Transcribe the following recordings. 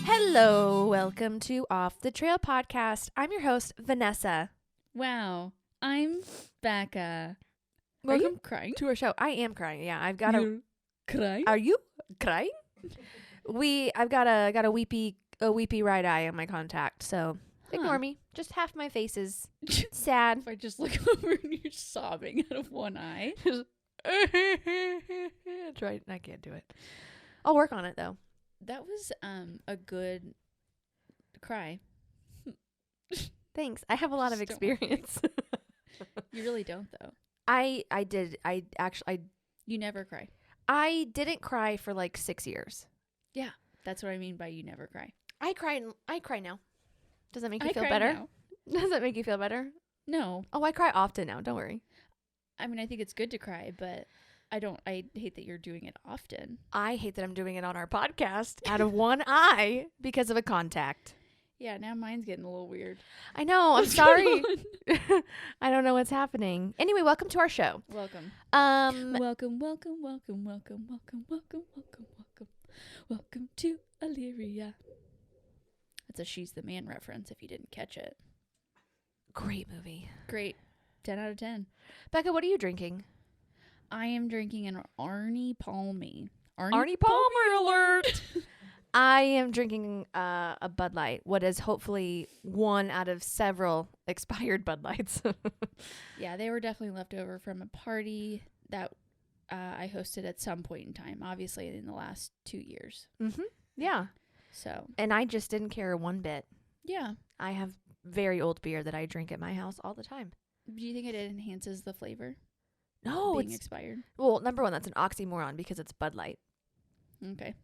Hello, welcome to Off the Trail podcast. I'm your host, Vinessa. Wow, I'm Becca. Welcome Are you crying? to our show. I am crying. Yeah, I've got a. Crying? Are you crying? I've got a weepy right eye on my contact. So ignore me. Just half my face is sad. If I just look over and you're sobbing out of one eye. That's right. I can't do it. I'll work on it though. That was a good cry. Thanks. I have a lot of Just don't worry. experience. You really don't though. I You never cry. didn't cry for like 6 years. Yeah, that's what I mean by you never cry. I cry now. Does that make you I feel cry better? now. Does that make you feel better? No, Oh, I cry often now. Don't worry. I mean I think it's good to cry, but I hate that you're doing it often. I hate that I'm doing it on our podcast out of one eye because of a contact. Yeah, now mine's getting a little weird. I know. I'm What's sorry. going on? I don't know what's happening. Anyway, welcome to our show. Welcome. Um, Welcome to Illyria. That's a She's the Man reference if you didn't catch it. great movie. Great. 10 out of 10. Becca, what are you drinking? I am drinking an Arnie Palmy. Arnie Palmer alert. I am drinking a Bud Light, what is hopefully one out of several expired Bud Lights. Yeah, they were definitely left over from a party that I hosted at some point in time, obviously in the last 2 years. Mm-hmm. Yeah. So, And I just didn't care one bit. yeah. I have very old beer that I drink at my house all the time. Do you think it enhances the flavor? No, being it's expired. well, number one, that's an oxymoron because it's Bud Light. Okay.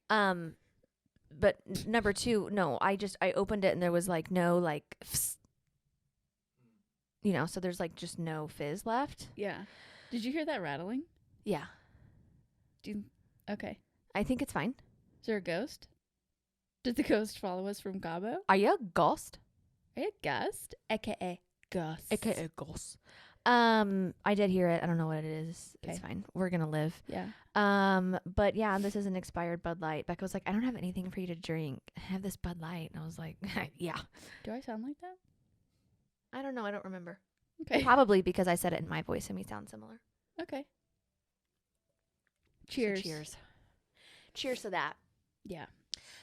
But number two, no, I opened it and there was like no like, so there's like just no fizz left. Yeah. Did you hear that rattling? Yeah, Okay. I think it's fine. Is there a ghost? Did the ghost follow us from Cabo? Are you a ghost? Are you a ghost? AKA ghost. AKA ghost. I did hear it. I don't know what it is. It's 'Kay. fine. We're gonna live. Yeah. But yeah, this is an expired Bud Light. Becca was like, I don't have anything for you to drink. I have this Bud Light. And I was like, yeah. Do I sound like that? I don't know. I don't remember. Okay. Probably because I said it in my voice and we sound similar. Okay. So Cheers. cheers. Cheers to that. Yeah.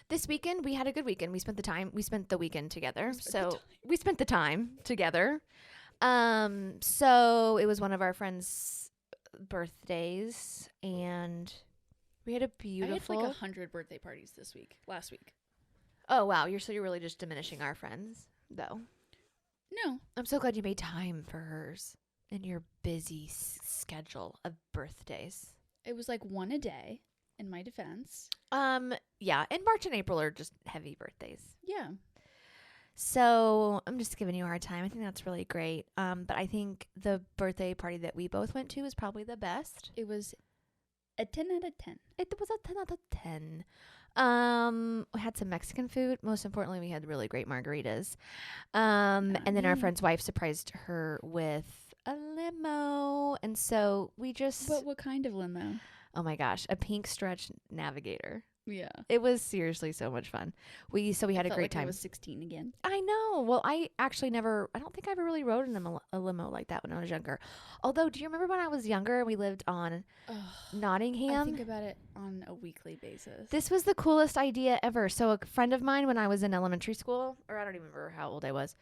This weekend, we had a good weekend. We spent the weekend together. Spent the So time. we spent the time together. So it was one of our friends' birthdays and we had a beautiful. I had like 100 birthday parties last week. Oh, wow. You're really just diminishing our friends, though. No. I'm so glad you made time for hers in your busy schedule of birthdays. It was like one a day in my defense. Yeah. And March and April are just heavy birthdays. Yeah. So I'm just giving you a hard time. I think that's really great. But I think the birthday party that we both went to was probably the best. It was a 10 out of 10. It was a 10 out of 10. We had some Mexican food. Most importantly, we had really great margaritas. And then our friend's wife surprised her with a limo. And so we just... But what kind of limo? Oh my gosh, a pink stretch Navigator. Yeah. It was seriously so much fun. We had a great time. I was 16 again. I know. Well, I actually I don't think I ever really rode in a limo like that when I was younger. Although, do you remember when I was younger and we lived on Nottingham? I think about it on a weekly basis. This was the coolest idea ever. So a friend of mine when I was in elementary school, or I don't even remember how old I was,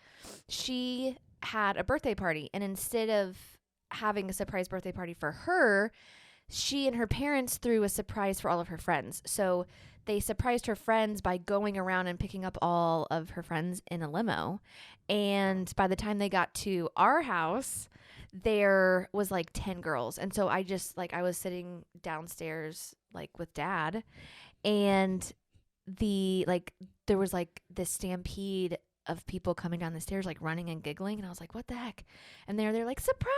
she had a birthday party. And instead of having a surprise birthday party for her, she and her parents threw a surprise for all of her friends. So they surprised her friends by going around and picking up all of her friends in a limo. And by the time they got to our house, there was like 10 girls. And so I was sitting downstairs like with Dad, and there was like this stampede of people coming down the stairs, like running and giggling. And I was like, what the heck? And they're like, surprise,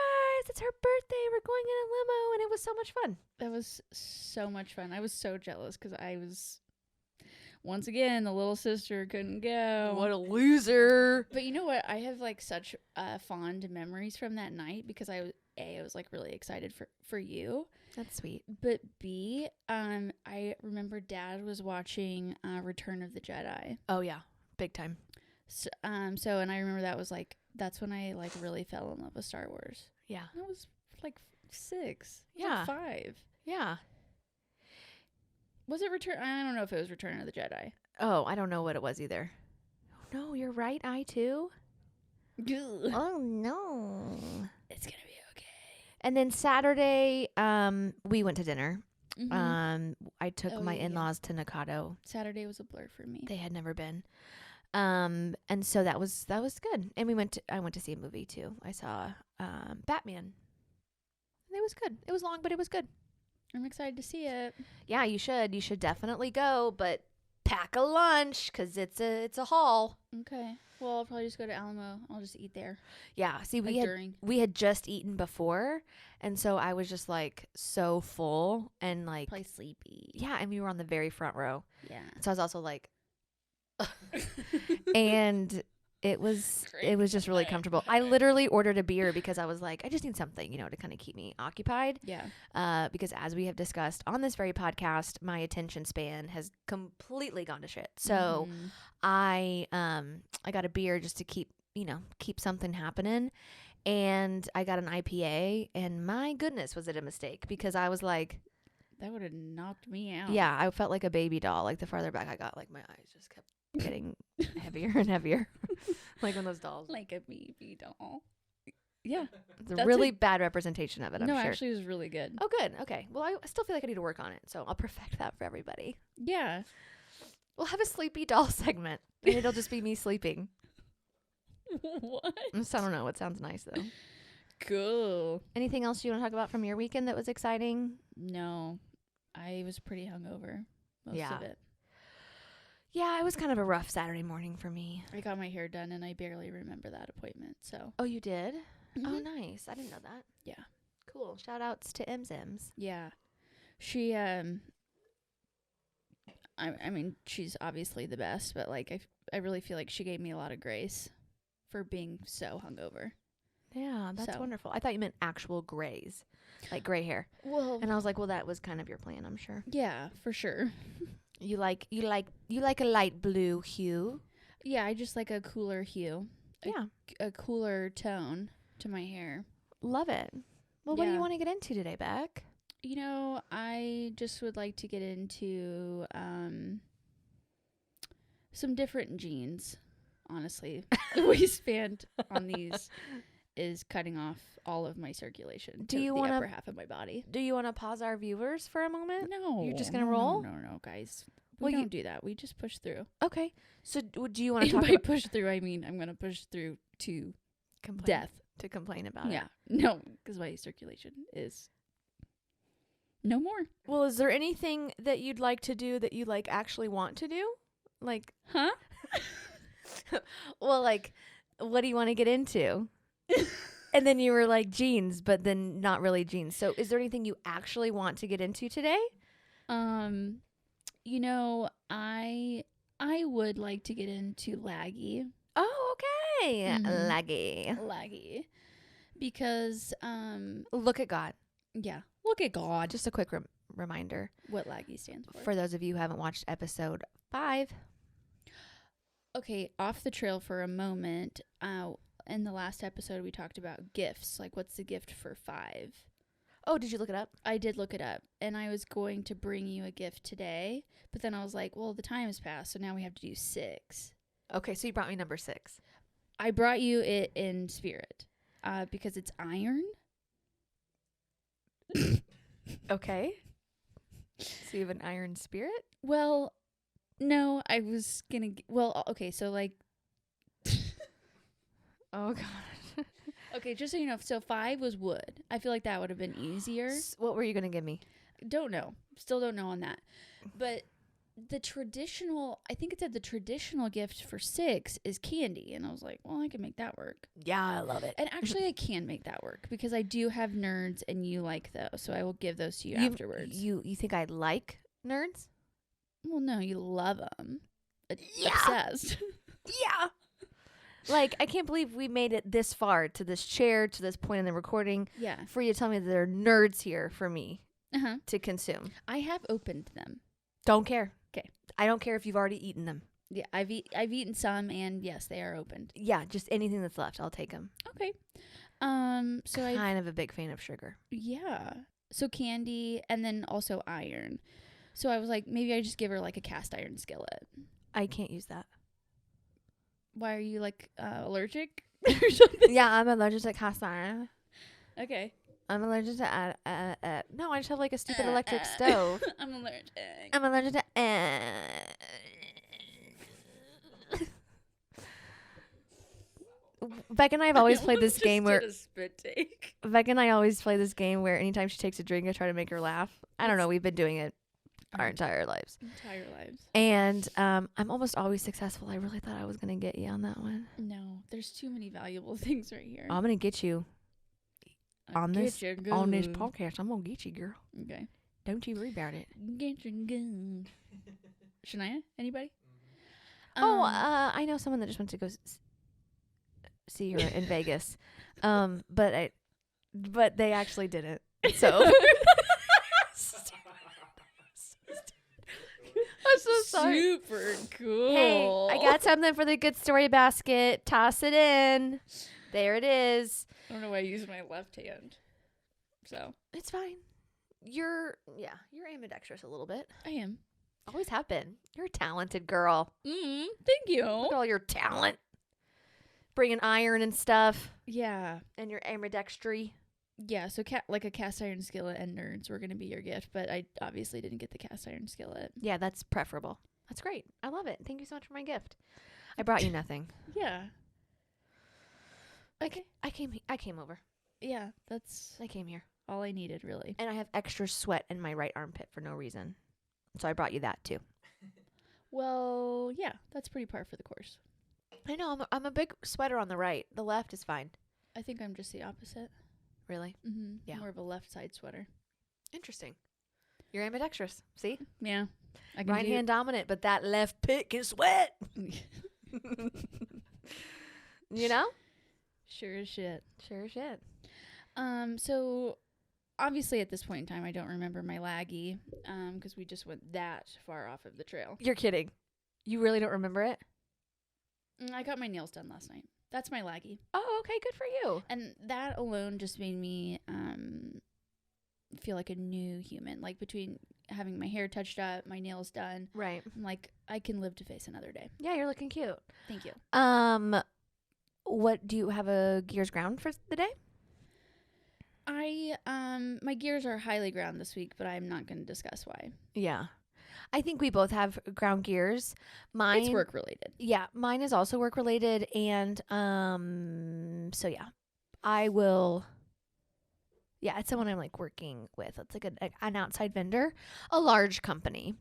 it's her birthday. We're going in a limo. And it was so much fun. That was so much fun. I was so jealous because I was, once again, the little sister couldn't go. What a loser. But you know what? I have like such fond memories from that night because A, I was like really excited for you. That's sweet. But B, I remember Dad was watching Return of the Jedi. Oh yeah, big time. So and I remember that's when I like really fell in love with Star Wars. Yeah. I was like 6. Yeah. 5. Yeah. Was it Return? I don't know if it was Return of the Jedi. Oh, I don't know what it was either. Oh, no, you're right. I too. Oh no. It's gonna be okay. And then Saturday, we went to dinner. Mm-hmm. I took my in-laws to Nakado. Saturday was a blur for me. They had never been. And so that was good. And I went to see a movie too. I saw Batman. And it was good. It was long, but it was good. I'm excited to see it. Yeah, you should. You should definitely go, but pack a lunch because it's a haul. Okay. Well, I'll probably just go to Alamo. I'll just eat there. Yeah. See, we had just eaten before, and so I was just like so full and like probably sleepy. Yeah, and we were on the very front row. Yeah. So I was also like, and it was just really comfortable. I literally ordered a beer because I was like, I just need something, to kind of keep me occupied. Yeah. Because as we have discussed on this very podcast, my attention span has completely gone to shit. So I got a beer just to keep something happening. And I got an IPA, and my goodness, was it a mistake? Because I was like, that would have knocked me out. Yeah, I felt like a baby doll. Like the farther back I got, like my eyes just kept getting heavier and heavier. Like one of those dolls. Like a baby doll. Yeah. It's a really bad representation of it, I'm sure. No, actually it was really good. Oh, good. Okay. Well, I still feel like I need to work on it, so I'll perfect that for everybody. Yeah. We'll have a sleepy doll segment, and it'll just be me sleeping. What? I don't know. It sounds nice, though. Cool. Anything else you want to talk about from your weekend that was exciting? No. I was pretty hungover most of it. Yeah, it was kind of a rough Saturday morning for me. I got my hair done, and I barely remember that appointment, so. Oh, you did? Mm-hmm. Oh, nice. I didn't know that. Yeah. Cool. Shout outs to Ems. Yeah. She, I mean, she's obviously the best, but, like, I really feel like she gave me a lot of grace for being so hungover. Yeah, that's wonderful. I thought you meant actual grays, like gray hair. Well, and I was like, well, that was kind of your plan, I'm sure. Yeah, for sure. You like a light blue hue. Yeah, I just like a cooler hue. Yeah, a cooler tone to my hair. Love it. Well, what do you want to get into today, Beck? I just would like to get into some different jeans. Honestly, the waistband on these is cutting off all of my circulation to the upper half of my body. Do you want to pause our viewers for a moment? No. You're just going to roll? No, guys. We don't do that. We just push through. Okay. So do you want to talk about... push through, I mean, I'm going to push through to death. To complain about it. Yeah. No, because my circulation is no more. Well, is there anything that you'd like to do that you, like, actually want to do? Like... Huh? Well, like, what do you want to get into? And then you were like, jeans, but then not really jeans. So is there anything you actually want to get into today? I would like to get into laggy. Oh, okay. Mm-hmm. Laggy. Because, look at God. Yeah. Look at God. Just a quick reminder. What laggy stands for. For those of you who haven't watched episode 5. Okay, off the trail for a moment. In the last episode, we talked about gifts. Like, what's the gift for 5? Oh, did you look it up? I did look it up. And I was going to bring you a gift today. But then I was like, well, the time has passed. So now we have to do 6. Okay, so you brought me number 6. I brought you it in spirit. Because it's iron. Okay. So you have an iron spirit? Well... No, I was gonna... Well, okay, so, like... Oh, God. Okay, just so you know, so 5 was wood. I feel like that would have been easier. What were you going to give me? Don't know. Still don't know on that. But the traditional... I think it said the traditional gift for 6 is candy. And I was like, well, I can make that work. Yeah, I love it. And actually, I can make that work. Because I do have nerds, and you like those. So I will give those to you afterwards. You think I like nerds? Well, no, you love them. Yeah. Obsessed. Yeah. Like, I can't believe we made it this far, to this chair, to this point in the recording. Yeah. For you to tell me that there are nerds here for me Uh-huh. to consume. I have opened them. Don't care. Okay. I don't care if you've already eaten them. Yeah, I've eaten some, and yes, they are opened. Yeah, just anything that's left, I'll take them. Okay. So I kind of a big fan of sugar. Yeah. So candy, and then also iron. So I was like, maybe I just give her like a cast iron skillet. I can't use that. Why are you like allergic or something? Yeah, I'm allergic to cast iron. Okay. I'm allergic to no, I just have like a stupid electric stove. I'm allergic. I'm allergic to Becca and I have always played this game where Becca and I always play this game where anytime she takes a drink, I try to make her laugh. I don't know. We've been doing it our entire lives. And I'm almost always successful. I really thought I was gonna get you on that one. No, there's too many valuable things right here. I'm gonna get you on this podcast. I'm gonna get you, girl. Okay. Don't you worry about it. Get you good. Shania? Anybody? I know someone that just went to go see her in Vegas, but they actually didn't. So I'm so sorry. Super cool. Hey, I got something for the good story basket. Toss it in. There it is. I don't know why I use my left hand. So it's fine. You're ambidextrous a little bit. I am. Always have been. You're a talented girl. Thank you. Look at all your talent. Bringing iron and stuff. Yeah. And your ambidextry. Yeah, so like a cast iron skillet and nerds were going to be your gift, but I obviously didn't get the cast iron skillet. Yeah, that's preferable. That's great. I love it. Thank you so much for my gift. I brought you nothing. Yeah. Okay. I came over. Yeah, I came here. All I needed, really. And I have extra sweat in my right armpit for no reason. So I brought you that too. Well, yeah, that's pretty par for the course. I know. I'm a big sweater on the right. The left is fine. I think I'm just the opposite. Really? Mm-hmm. Yeah. More of a left side sweater. Interesting. You're ambidextrous. See? Yeah. I can right hand dominant, but that left pit can sweat. You know? Sure as shit. Sure as shit. So obviously at this point in time, I don't remember my laggy, because we just went that far off of the trail. You're kidding. You really don't remember it? I got my nails done last night. That's my laggy. Oh, okay. Good for you. And that alone just made me feel like a new human. Like between having my hair touched up, my nails done. Right. I'm like, I can live to face another day. Yeah, you're looking cute. Thank you. What do you have a gears ground for the day? My gears are highly ground this week, but I'm not going to discuss why. Yeah. I think we both have ground gears. Mine, it's work related. Yeah, mine is also work related, and so yeah, I will. Yeah, it's someone I'm like working with. It's like an outside vendor, a large company,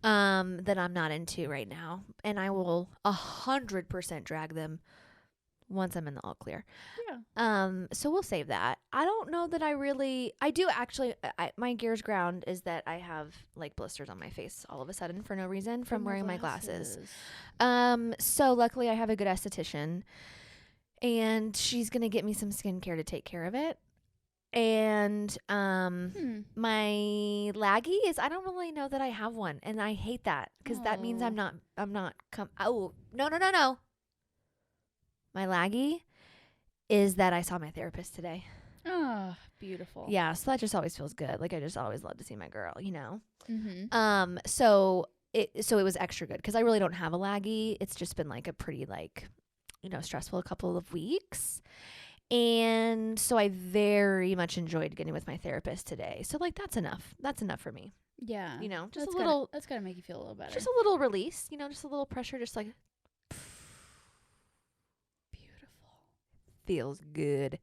that I'm not into right now, and I will 100% drag them once I'm in the all clear. Yeah. So we'll save that. I don't know that I do actually, my gears ground is that I have like blisters on my face all of a sudden for no reason from wearing my glasses. So luckily I have a good esthetician and she's going to get me some skincare to take care of it. And, my laggy is, I don't really know that I have one and I hate that because that means no. My laggy is that I saw my therapist today. Oh, beautiful. Yeah, so that just always feels good. Like I just always love to see my girl, you know. Mm-hmm. So it was extra good because I really don't have a laggy. It's just been like a pretty stressful couple of weeks. And so I very much enjoyed getting with my therapist today. So like that's enough. That's enough for me. Yeah. You know, just that's gotta make you feel a little better. Just a little release, you know, just a little pressure, just like feels good. It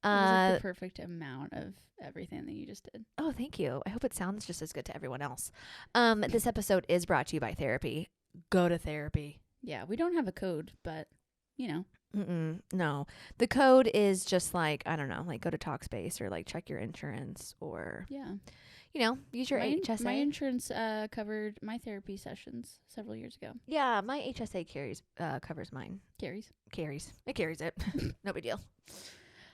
was like the perfect amount of everything that you just did. Oh, thank you. I hope it sounds just as good to everyone else. This episode is brought to you by therapy. Go to therapy. Yeah, we don't have a code, but you know. No. The code is just like, I don't know, like go to Talkspace or like check your insurance or use your HSA. My insurance covered my therapy sessions several years ago. Yeah, my HSA covers mine. Carries. It carries it. No big deal.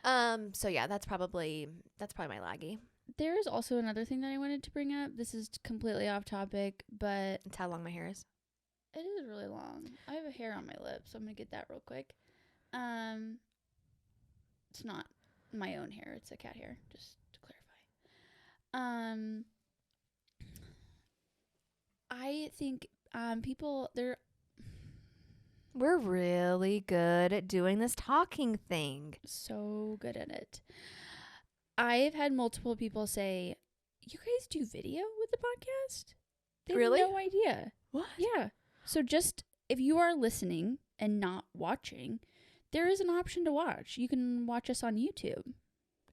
So yeah, that's probably my laggy. There is also another thing that I wanted to bring up. This is completely off topic, but it's how long my hair is. It is really long. I have a hair on my lip, so I'm gonna get that real quick. It's not my own hair; it's a cat hair. Just to clarify. I think people we're really good at doing this talking thing. So good at it. I've had multiple people say, "You guys do video with the podcast?" They really? have no idea. What? Yeah. So just if you are listening and not watching, there is an option to watch. You can watch us on YouTube.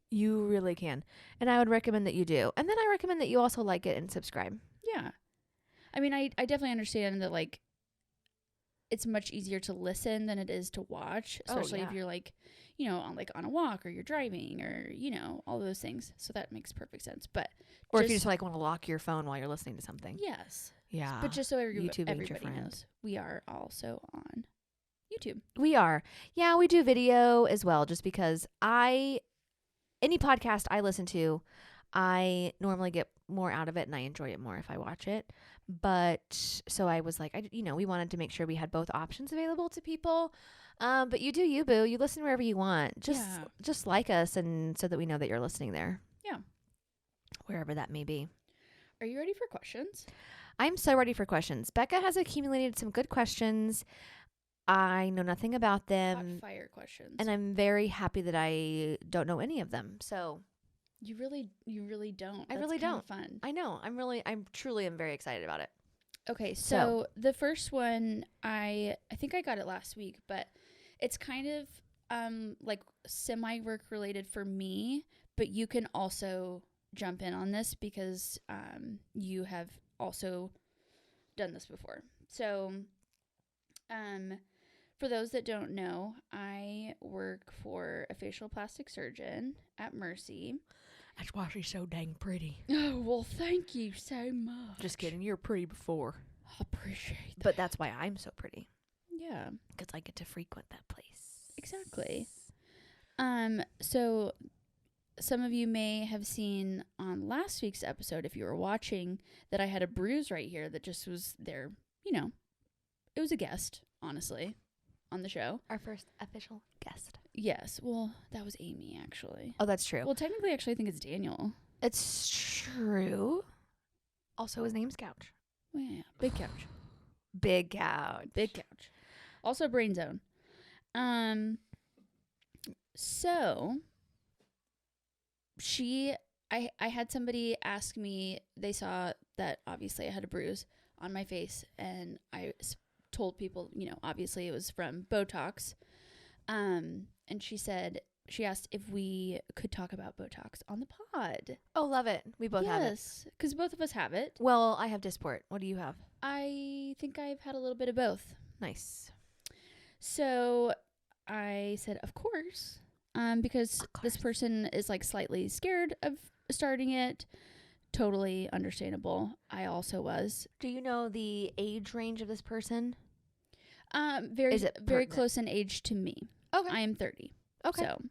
You really can. And I would recommend that you do. And then I recommend that you also like it and subscribe. Yeah. I mean, I definitely understand that, like, it's much easier to listen than it is to watch, especially if you're, like, on a walk or you're driving or, all those things. So that makes perfect sense. But or if you just like want to lock your phone while you're listening to something. Yes. Yeah. But just so YouTube everybody knows, we are also on YouTube. We are. Yeah, we do video as well, just because any podcast I listen to, I normally get more out of it and I enjoy it more if I watch it. But so I was like, we wanted to make sure we had both options available to people. But you do you, boo. You listen wherever you want. Just like us, and so that we know that you're listening there. Yeah. Wherever that may be. Are you ready for questions? I'm so ready for questions. Becca has accumulated some good questions. I know nothing about them. Hot fire questions. And I'm very happy that I don't know any of them. So you really don't. I really don't. Fun. I know. I'm truly very excited about it. Okay, so the first one, I think I got it last week, but it's kind of like semi-work related for me, but you can also jump in on this because you have also done this before. So for those that don't know, I work for a facial plastic surgeon at Mercy. That's why she's so dang pretty. Oh, well, thank you so much. Just kidding. You were pretty before. I appreciate that. But that's why I'm so pretty. Yeah. Because I get to frequent that place. Exactly. So some of you may have seen on last week's episode, if you were watching, that I had a bruise right here that just was there. It was a guest, honestly, on the show. Our first official guest. Yes. Well, that was Amy, actually. Oh, that's true. Well, technically, actually, I think it's Daniel. It's true. Also, his name's Couch. Well, yeah. Big Couch. Big Couch. Big Couch. Also, Brain Zone. So, I had somebody ask me, they saw that obviously I had a bruise on my face, and I told people, obviously it was from Botox. And she asked if we could talk about Botox on the pod. Oh, love it. We both have it. Yes, because both of us have it. Well, I have Dysport. What do you have? I think I've had a little bit of both. Nice. So I said, of course, because this person is like slightly scared of starting it. Totally understandable. I also was. Do you know the age range of this person? Very close in age to me. Okay. I am 30. Okay. So,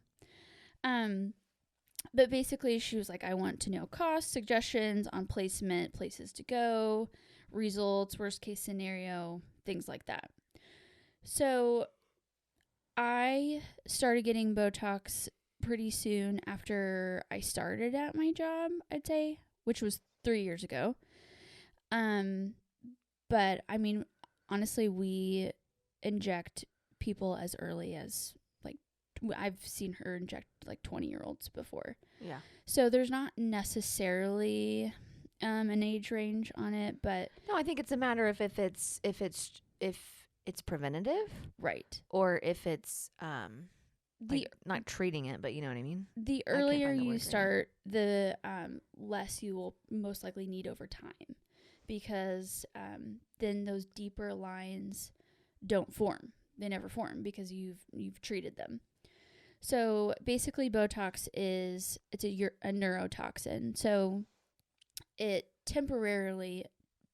but basically she was like, I want to know costs, suggestions on placement, places to go, results, worst case scenario, things like that. So I started getting Botox pretty soon after I started at my job, I'd say, which was 3 years ago. But I mean, honestly, we inject people as early as, like, I've seen her inject like 20-year-olds before. Yeah. So there's not necessarily an age range on it, but no, I think it's a matter of if it's preventative, right, or if it's not treating it, but you know what I mean. The earlier you start, the less you will most likely need over time, because then those deeper lines don't form. They never form because you've treated them. So basically, Botox is a neurotoxin. So it temporarily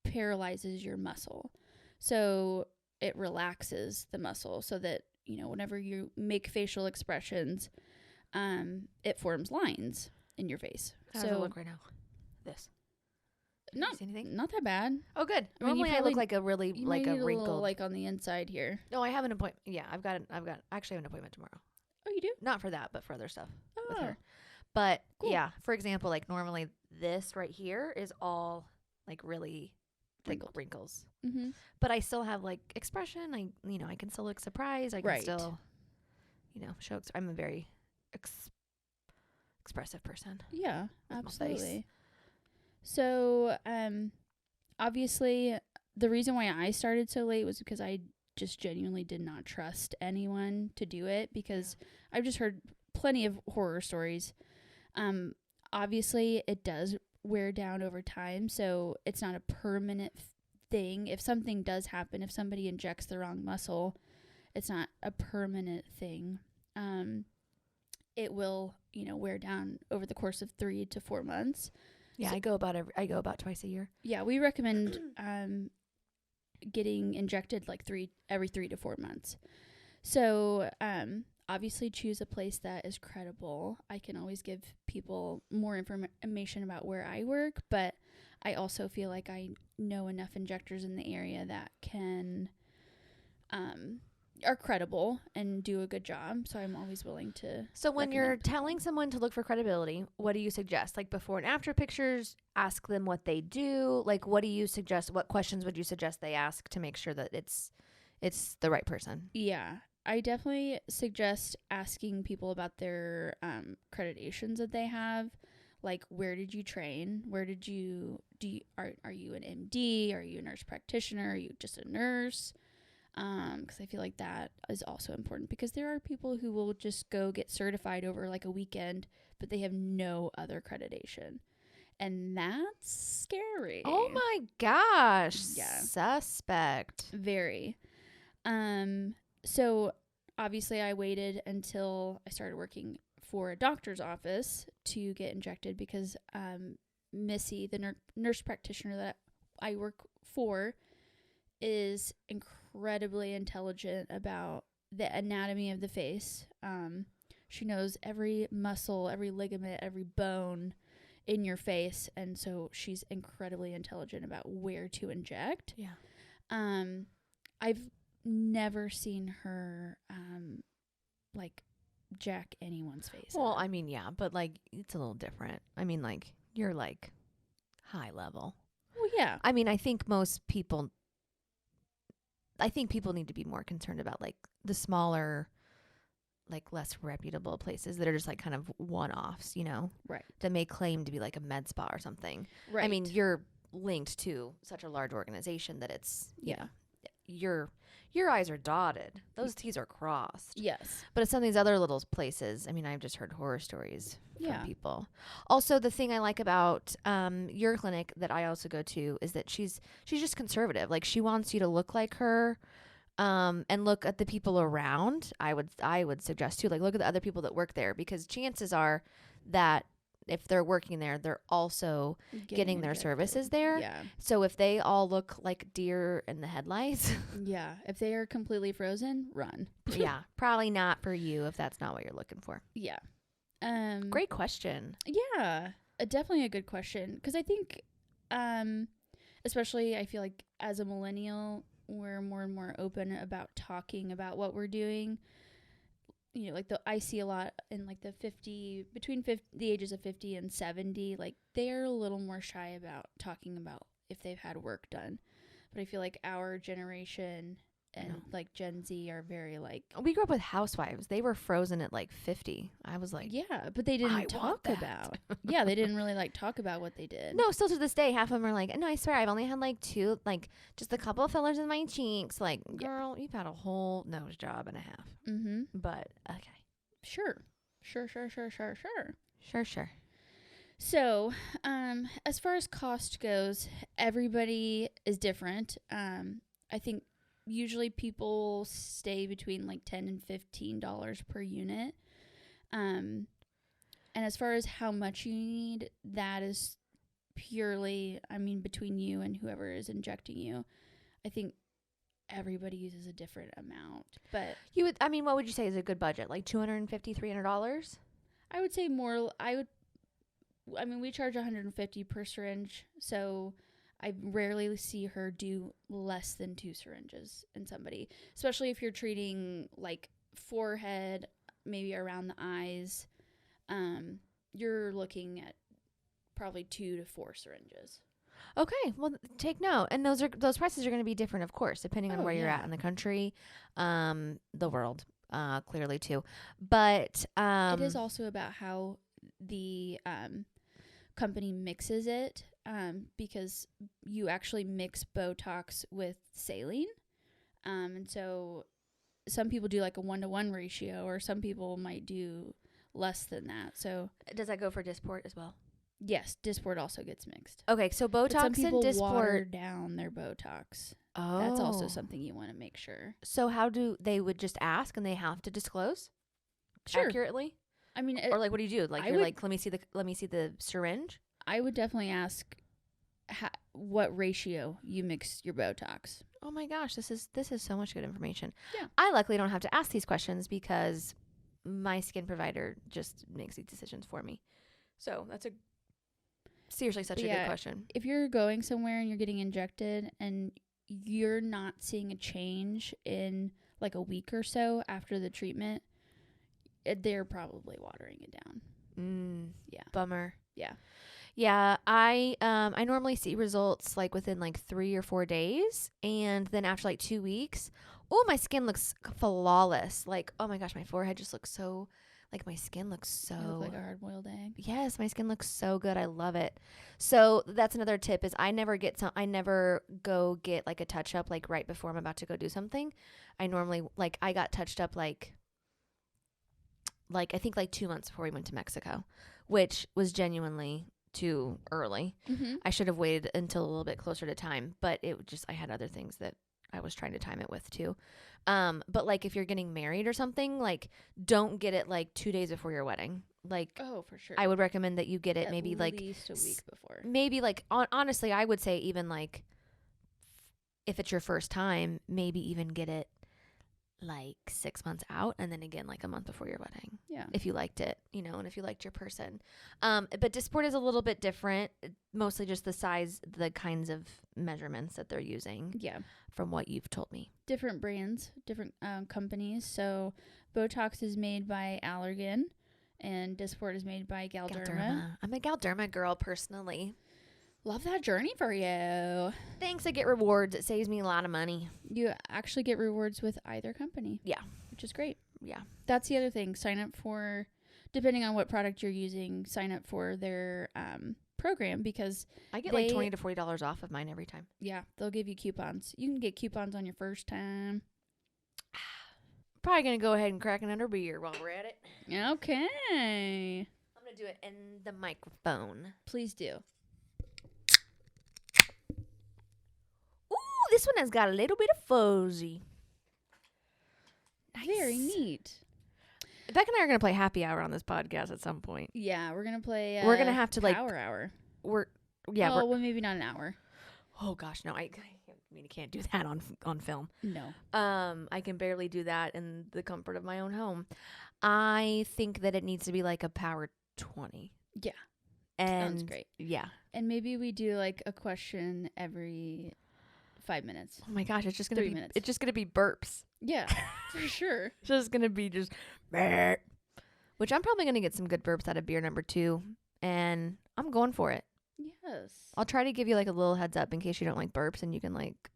paralyzes your muscle. So it relaxes the muscle so that, whenever you make facial expressions, it forms lines in your face. How does it look right now? This. Can you see anything? Not that bad. Oh, good. I mean, Normally I look like a really, You like might a need wrinkled. little, like on the inside here. No, I have an appointment. Yeah, I actually have an appointment tomorrow. Oh, you do? Not for that, but for other stuff with Oh, her. But cool. yeah, for example, like normally this right here is all like really thick wrinkles. Mm-hmm. But I still have like expression. I can still look surprised. I can Right. still, show. I'm a very expressive person. Yeah, with my absolutely. face. So, obviously, the reason why I started so late was because I just genuinely did not trust anyone to do it, because I've just heard plenty of horror stories. Obviously, it does wear down over time, so it's not a permanent thing. If something does happen, if somebody injects the wrong muscle, it's not a permanent thing. It will, wear down over the course of 3 to 4 months. Yeah, So- I go about twice a year. Yeah, we recommend getting injected like every 3 to 4 months. So, obviously choose a place that is credible. I can always give people more information about where I work, but I also feel like I know enough injectors in the area that can are credible and do a good job. So I'm always willing to. So when you're recommend. telling someone to look for credibility, what do you suggest? Like before and after pictures, ask them what they do. Like what do you suggest? What questions would you suggest they ask to make sure that it's the right person? Yeah, I definitely suggest asking people about their accreditations that they have. Like, where did you train? Where did you are you an MD? Are you a nurse practitioner? Are you just a nurse? Because I feel like that is also important, because there are people who will just go get certified over like a weekend, but they have no other accreditation. And that's scary. Oh my gosh. Yeah. Suspect. Very. So obviously I waited until I started working for a doctor's office to get injected, because Missy, the nurse practitioner that I work for, is incredibly intelligent about the anatomy of the face. She knows every muscle, every ligament, every bone in your face, and so she's incredibly intelligent about where to inject. Yeah. I've never seen her like jack anyone's face. Well, up. I mean, yeah, but like it's a little different. I mean, like you're like high level. Well, yeah. I mean, I think people need to be more concerned about like the smaller, like less reputable places that are just like kind of one-offs, Right. that may claim to be like a med spa or something. Right. I mean, you're linked to such a large organization that it's, your I's are dotted. Those T's are crossed. Yes. But it's some of these other little places. I mean, I've just heard horror stories from Yeah. people. Also, the thing I like about your clinic that I also go to is that she's just conservative. Like she wants you to look like her, and look at the people around. I would suggest too, like look at the other people that work there, because chances are that if they're working there, they're also getting their injected. services there. Yeah. So if they all look like deer in the headlights, Yeah. If they are completely frozen, run. yeah, probably not for you if that's not what you're looking for. Yeah. Great question. Yeah. Definitely a good question, because I think, especially I feel like as a millennial, we're more and more open about talking about what we're doing. Like I see a lot in like the ages of 50 and 70, like they're a little more shy about talking about if they've had work done. But I feel like our generation and like Gen Z are very like, We grew up with housewives. They were frozen at like 50. I was like, yeah, but they I didn't want talk that. about. Yeah, they didn't really like talk about what they did. no, still to this day, half of them are like, no, I swear I've only had like two, like just a couple of fillers in my cheeks. Like, Yeah. girl, you've had a whole nose job and a half. Mm-hmm. But okay. Sure. Sure. So, as far as cost goes, everybody is different. I think usually people stay between like $10 and $15 per unit. And as far as how much you need, that is purely, I mean, between you and whoever is injecting you, I think everybody uses a different amount. But what would you say is a good budget? Like $250, $300? I would say more, we charge $150 per syringe, so I rarely see her do less than 2 syringes in somebody, especially if you're treating like forehead, maybe around the eyes. You're looking at probably 2 to 4 syringes. Okay, well, take note. And those prices are going to be different, of course, depending on where you're at in the country, the world, clearly too. But it is also about how the company mixes it, because you actually mix Botox with saline, and so some people do like a 1-to-1 ratio, or some people might do less than that. So does that go for Dysport as well? Yes, Dysport also gets mixed. Okay, so Botox but some people and Dysport water down their Botox. Oh, that's also something you want to make sure. So how do they would just ask and they have to disclose accurately? I mean, or like, what do you do? Like, like, let me see the syringe. I would definitely ask what ratio you mix your Botox. Oh my gosh, this is so much good information. Yeah, I luckily don't have to ask these questions because my skin provider just makes these decisions for me. So that's seriously such a good question. If you're going somewhere and you're getting injected and you're not seeing a change in like a week or so after the treatment, they're probably watering it down. Yeah. Bummer. Yeah. Yeah, I normally see results like within like 3 or 4 days, and then after like 2 weeks, my skin looks flawless. Like, oh my gosh, my forehead just looks so, like, my skin looks so, you look like a hard-boiled egg. Yes, my skin looks so good. I love it. So that's another tip is I never go get like a touch up like right before I'm about to go do something. I normally, like, I got touched up like I think like 2 months before we went to Mexico, which was genuinely too early. I should have waited until a little bit closer to time, but I had other things that I was trying to time it with too. But like if you're getting married or something, like don't get it like 2 days before your wedding. Like, oh, for sure. I would recommend that you get it at maybe like least a week before. Maybe like honestly, I would say even like if it's your first time, maybe even get it like 6 months out, and then again like a month before your wedding. Yeah. If you liked it, and if you liked your person. But Dysport is a little bit different, mostly just the size, the kinds of measurements that they're using. Yeah. From what you've told me. Different brands, different companies. So Botox is made by Allergan, and Dysport is made by Galderma. I'm a Galderma girl personally. Love that journey for you. Thanks, I get rewards. It saves me a lot of money. You actually get rewards with either company. Yeah. Which is great. Yeah. That's the other thing. Sign up for, depending on what product you're using, sign up for their program, because I get like $20 to $40 off of mine every time. Yeah. They'll give you coupons. You can get coupons on your first time. Probably going to go ahead and crack another beer while we're at it. Okay. I'm going to do it in the microphone. Please do. This one has got a little bit of fuzzy. Nice. Very neat. Becca and I are going to play happy hour on this podcast at some point. Yeah, we're going to play we're going to have to like power hour. Well, maybe not an hour. Oh gosh, no. I can't do that on film. No. I can barely do that in the comfort of my own home. I think that it needs to be like a power 20. Yeah. And sounds great. Yeah. And maybe we do like a question every 5 minutes. Oh my gosh, it's just gonna 3 be minutes. It's just gonna be burps. Yeah, for sure. It's just gonna be just burp. Which I'm probably gonna get some good burps out of beer number 2, and I'm going for it. Yes. I'll try to give you like a little heads up in case you don't like burps, and you can like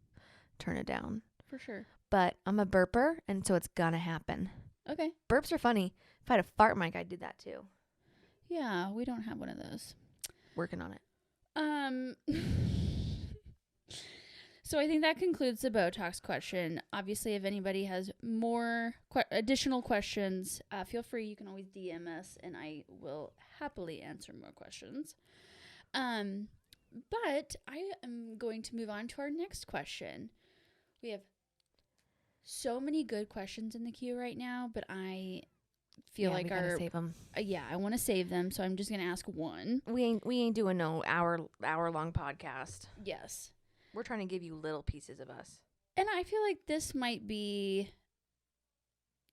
turn it down. For sure. But I'm a burper, and so it's gonna happen. Okay. Burps are funny. If I had a fart mic, I'd do that too. Yeah, we don't have one of those. Working on it. So I think that concludes the Botox question. Obviously, if anybody has more additional questions, feel free. You can always DM us, and I will happily answer more questions. But I am going to move on to our next question. We have so many good questions in the queue right now, but I feel we like gotta are save them. yeah, I want to save them, so I'm just gonna ask one. We ain't doing no hour long podcast. Yes. We're trying to give you little pieces of us. And I feel like this might be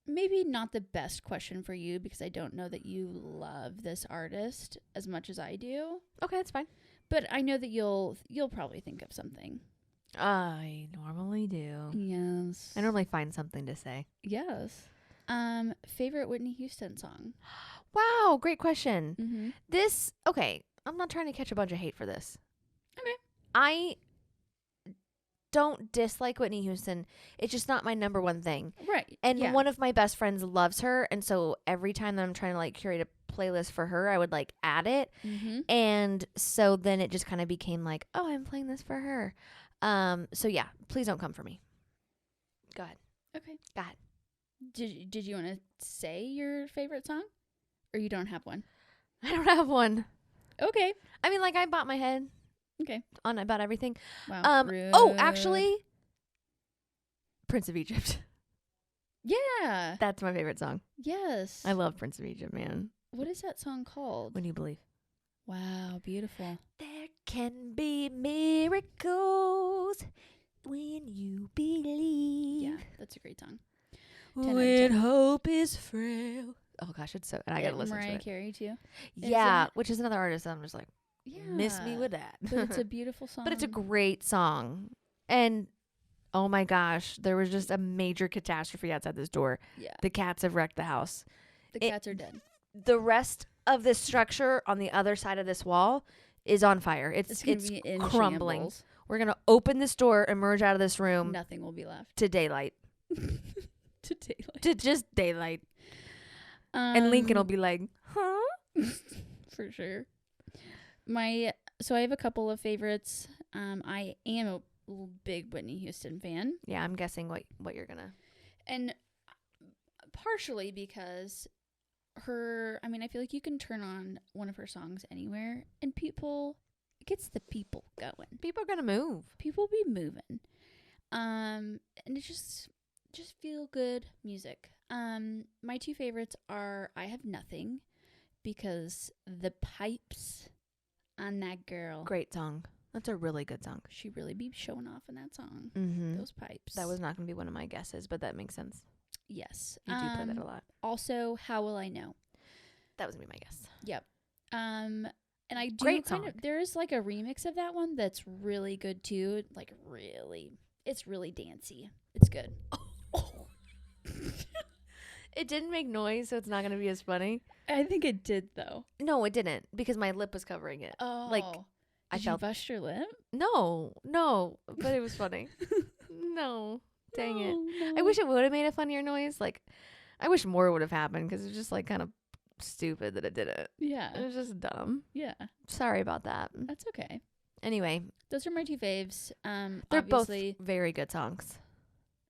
maybe not the best question for you because I don't know that you love this artist as much as I do. Okay, that's fine. But I know that you'll probably think of something. I normally do. Yes. I normally find something to say. Yes. Favorite Whitney Houston song? Wow, great question. Mm-hmm. Okay, I'm not trying to catch a bunch of hate for this. Okay. I don't dislike Whitney Houston. It's just not my number one thing. Right. And one of my best friends loves her. And so every time that I'm trying to like curate a playlist for her, I would like add it. Mm-hmm. And so then it just kind of became like, oh, I'm playing this for her. So yeah, please don't come for me. Go ahead. Okay. Go ahead. Did you want to say your favorite song? Or you don't have one? I don't have one. Okay. I mean, like I bought my head. Okay. On about everything. Wow. Oh, actually, Prince of Egypt. Yeah. That's my favorite song. Yes. I love Prince of Egypt, man. What is that song called? When You Believe. Wow, beautiful. There can be miracles when you believe. Yeah, that's a great song. 10 out of When 10. hope is frail. Oh gosh, it's so. And I gotta listen Mariah to it. Carey too. Yeah, it? which is another artist that I'm just like, Yeah. miss me with that. But it's a beautiful song. But it's a great song. And oh my gosh, there was just a major catastrophe outside this door. Yeah. The cats have wrecked the house. The cats are dead. The rest of this structure on the other side of this wall is on fire. It's gonna be in crumbling. shambles. We're going to open this door, emerge out of this room Nothing will be left. to daylight. To daylight. To just daylight. And Lincoln will be like, huh? For sure. So I have a couple of favorites. I am a big Whitney Houston fan. Yeah, I'm guessing what you're going to. And partially because I feel like you can turn on one of her songs anywhere and it gets the people going. People are going to move. People be moving. And it's just feel good music. My two favorites are I Have Nothing because the pipes on that girl. Great song. That's a really good song. She really be showing off in that song. Mm-hmm. Those pipes. That was not going to be one of my guesses, but that makes sense. Yes. You do play that a lot. Also, How Will I Know? That was going to be my guess. Yep. And I do Great kind song. of, there is like a remix of that one that's really good too. Like it's really dancey. It's good. It didn't make noise, so it's not going to be as funny. I think it did though. No, it didn't because my lip was covering it. Oh. Like, I Did felt you bust your lip? No, but it was funny. No, dang it. No. I wish it would have made a funnier noise. Like, I wish more would have happened because it was just like kind of stupid that it didn't. Yeah. It was just dumb. Yeah. Sorry about that. That's okay. Anyway, Those are my two faves. they're both Obviously, very good songs.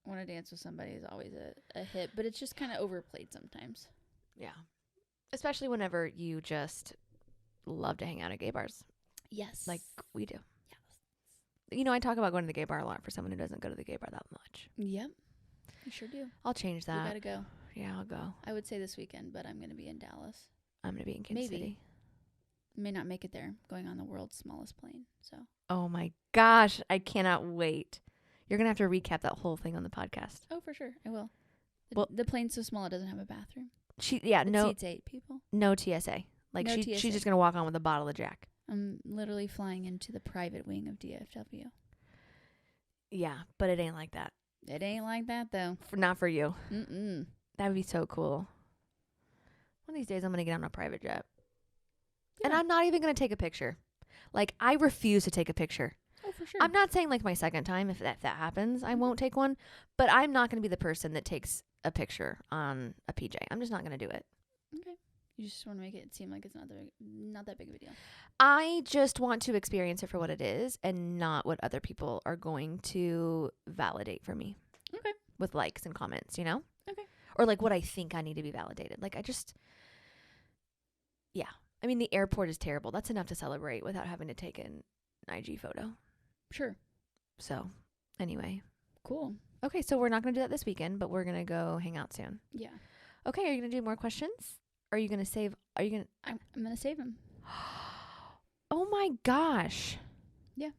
Wanna Dance with Somebody is always a hit, but it's just kind of overplayed sometimes. Yeah. Especially whenever you just love to hang out at gay bars Yes. like we do. Yes. You know, I talk about going to the gay bar a lot for someone who doesn't go to the gay bar that much. Yep. You sure do. I'll change that. You gotta go. Yeah, I'll go. I would say this weekend, but I'm gonna be in Dallas. I'm going to be in Kansas Maybe. City. May not make it there. Going on the world's smallest plane. So Oh my gosh, I cannot wait. You're going to have to recap that whole thing on the podcast. for sure, I will. Well- The plane's so small it doesn't have a bathroom. It It seats 8 people. no TSA. Like No she's TSA. just going to walk on with a bottle of Jack. I'm literally flying into the private wing of DFW. Yeah, but it ain't like that. It ain't like that though. Not for you. Mm-mm. That would be so cool. One of these days I'm going to get on a private jet. And Yeah. I'm not even going to take a picture. Like, I refuse to take a picture. Oh, for sure. I'm not saying like my second time, if that happens, I won't take one. But I'm not going to be the person that takes a picture on a PJ. I'm just not going to do it. Okay. You just want to make it seem like it's not that big of a deal. I just want to experience it for what it is and not what other people are going to validate for me. Okay. With likes and comments, you know? Okay. Or like what I think I need to be validated. Like yeah. I mean, the airport is terrible. That's enough to celebrate without having to take an IG photo. Sure. So, anyway. Cool. Okay, so we're not going to do that this weekend, but we're going to go hang out soon. Yeah. Okay, are you gonna do more questions? Are you gonna save? Are you gonna? I'm gonna save him. Oh my gosh. Yeah.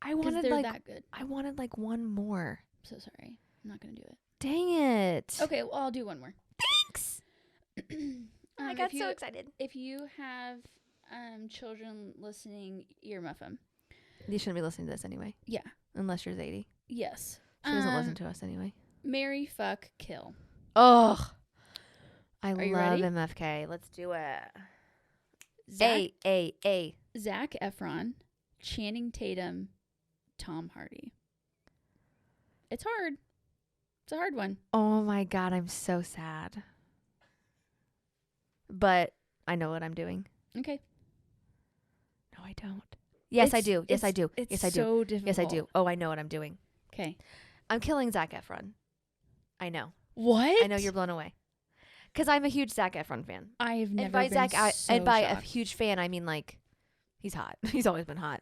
I Because wanted they're like that good. I wanted like one more. I'm so sorry. I'm not gonna do it. Dang it. Okay, well, I'll do one more. Thanks. I got so excited. If you have children listening, earmuff them. You shouldn't be listening to this anyway. Yeah. Unless you're Zadie. Yes. She doesn't listen to us anyway. Marry, fuck, kill. Ugh. I Are you love ready? MFK. Let's do it. Zac A. Efron, Channing Tatum, Tom Hardy. It's hard. It's a hard one. Oh my God, I'm so sad. But I know what I'm doing. Okay. No, I don't. Yes, I do. Yes, I do. It's Yes, I do. so difficult. Yes, I do. Oh, I know what I'm doing. Okay. I'm killing Zac Efron. I know. What? I know you're blown away. Because I'm a huge Zac Efron fan. I've never And by been and by a shocked. huge fan, I mean like he's hot. He's always been hot.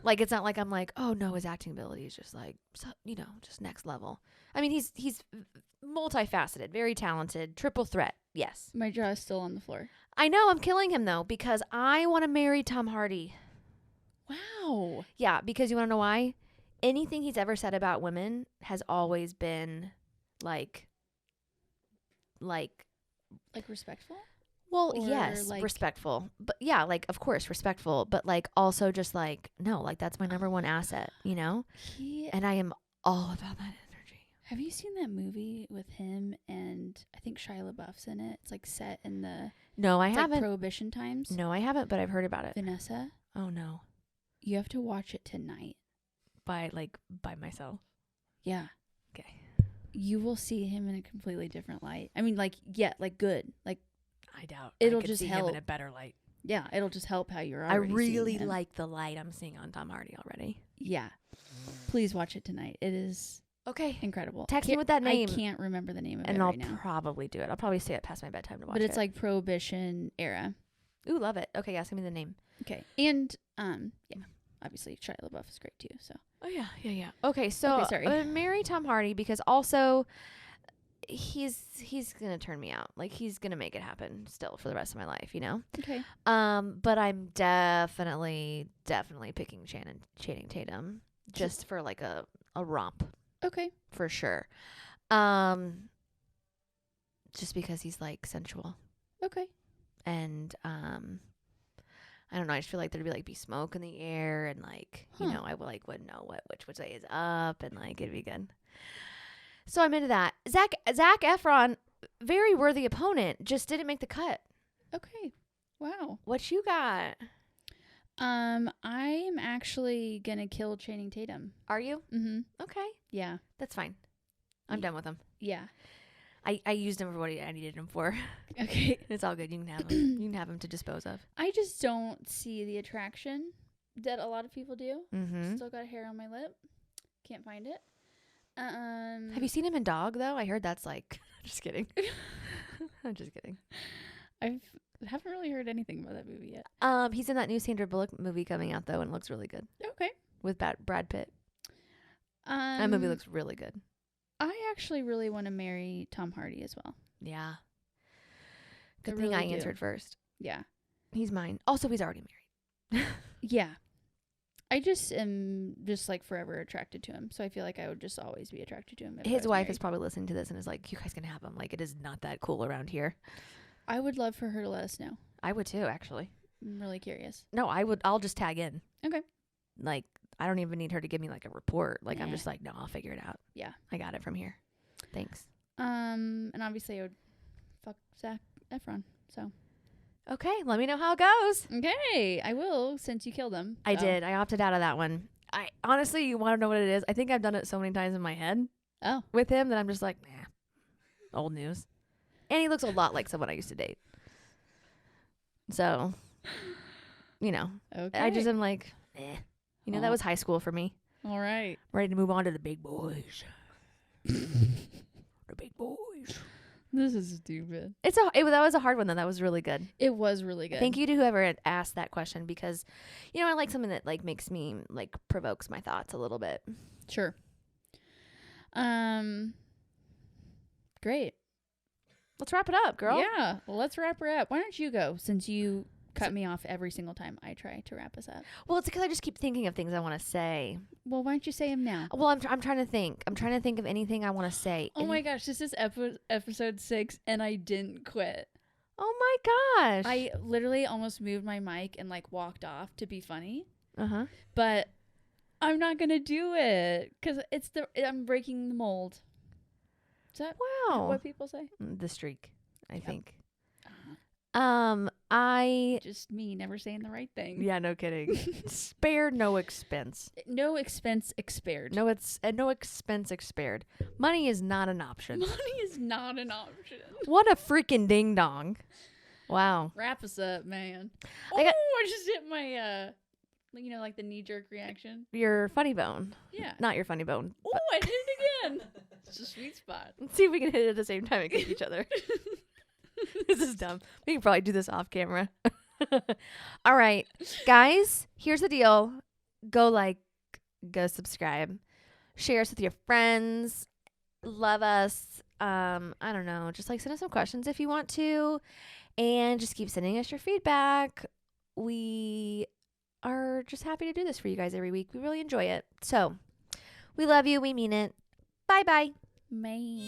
Like it's not like I'm like, oh no, his acting ability is just like, so, just next level. I mean, he's multifaceted, very talented, triple threat. Yes. My jaw is still on the floor. I know I'm killing him though because I want to marry Tom Hardy. Wow. Yeah, because you want to know why? Anything he's ever said about women has always been like respectful? well, Or, yes, like- respectful. But yeah, like of course respectful, but like also just like no, like that's my number one asset, And I am all about that energy. Have you seen that movie with him and I think Shia LaBeouf's in it? It's like set in the No, I it's like haven't. Prohibition times. No, I haven't, but I've heard about it. Vanessa, Oh no. you have to watch it tonight. By myself. Yeah. Okay. You will see him in a completely different light. I mean, good. Like, I doubt. It'll I could just see help. him in a better light. yeah, it'll just help how you're I already really seeing him. like the light I'm seeing on Tom Hardy already. Yeah. Please watch it tonight. It is Okay. incredible. Text me with that name. I can't remember the name of And it I'll right now. probably do it. I'll probably stay up past my bedtime to watch it. But it's like Prohibition era. Ooh, love it. Okay, yeah, send me the name. Okay. And yeah. Obviously Shia LaBeouf is great too, so. Oh yeah. Okay, so Okay, sorry. I'm gonna marry Tom Hardy because also he's gonna turn me out. Like he's gonna make it happen still for the rest of my life, Okay. But I'm definitely picking Channing Tatum just for like a romp Okay. for sure. Just because he's like sensual Okay. and I don't know. I just feel like there'd be smoke in the air and like, I wouldn't know which way is up and like it'd be good. So I'm into that. Zac Efron, very worthy opponent, just didn't make the cut. Okay. Wow. What you got? I am actually gonna kill Channing Tatum. Are you? Mm-hmm. Okay. Yeah. That's fine. I'm done with him. Yeah. I used him for what I needed him for. Okay. It's all good. You can have him. You can have him to dispose of. I just don't see the attraction that a lot of people do. Mm-hmm. Still got hair on my lip. Can't find it. Have you seen him in Dog though? I heard that's like. Just kidding. I'm just kidding. I haven't really heard anything about that movie yet. He's in that new Sandra Bullock movie coming out though, and it looks really good Okay. with Brad Pitt. That movie looks really good. I actually really want to marry Tom Hardy as well. Yeah. Good I thing I really do. answered first. Yeah. He's mine. Also, he's already married. Yeah. I just am just like forever attracted to him. So I feel like I would just always be attracted to him. If I His was wife married. is probably listening to this and is like, you guys can have him. Like, it is not that cool around here. I would love for her to let us know. I would too, actually. I'm really curious. No, I'll just tag in. Okay. Like, I don't even need her to give me like a report. Like, I'm Nah. just like, no, I'll figure it out. Yeah. I got it from here. Thanks. And obviously I would fuck Zac Efron. So. Okay, let me know how it goes. Okay, I will since you killed him. I So. did. I opted out of that one. I honestly, you want to know what it is? I think I've done it so many times in my head Oh. with him that I'm just like, nah, old news. And he looks a lot like someone I used to date. So, Okay. I just am like, that Oh. was high school for me. All right. Ready to move on to the big boys. The big boys. This is stupid. That was a hard one though. That was really good. It was really good. Thank you to whoever had asked that question because, I like something that like makes me like provokes my thoughts a little bit. Sure. Great. Let's wrap it up, girl. Yeah, let's wrap her up. Why don't you go, since you cut me off every single time I try to wrap us up? Well, it's because I just keep thinking of things I want to say. Well, why don't you say them now? Well, I'm trying to think. I'm trying to think of anything I want to say. Oh my gosh, this is episode 6, and I didn't quit. Oh my gosh. I literally almost moved my mic and like walked off to be funny. Uh-huh. But I'm not gonna do it because I'm breaking the mold. Is that what people say? The streak, I think. Uh-huh. I just me never saying the right thing. Yeah, no kidding. Spare no expense. No expense expired. No, it's no expense expired. Money is not an option. Money is not an option. What a freaking ding dong! Wow. Wrap us up, man. I just hit my like the knee jerk reaction. Your funny bone. Yeah. Not your funny bone. Oh, I did it again. It's a sweet spot. Let's see if we can hit it at the same time and kick each other. This is dumb. We can probably do this off camera. All right, guys, here's the deal. Go subscribe, share us with your friends, love us. I don't know, just send us some questions if you want to, and just keep sending us your feedback. We are just happy to do this for you guys every week. We really enjoy it. So we love you. We mean it. Bye-bye. Bye.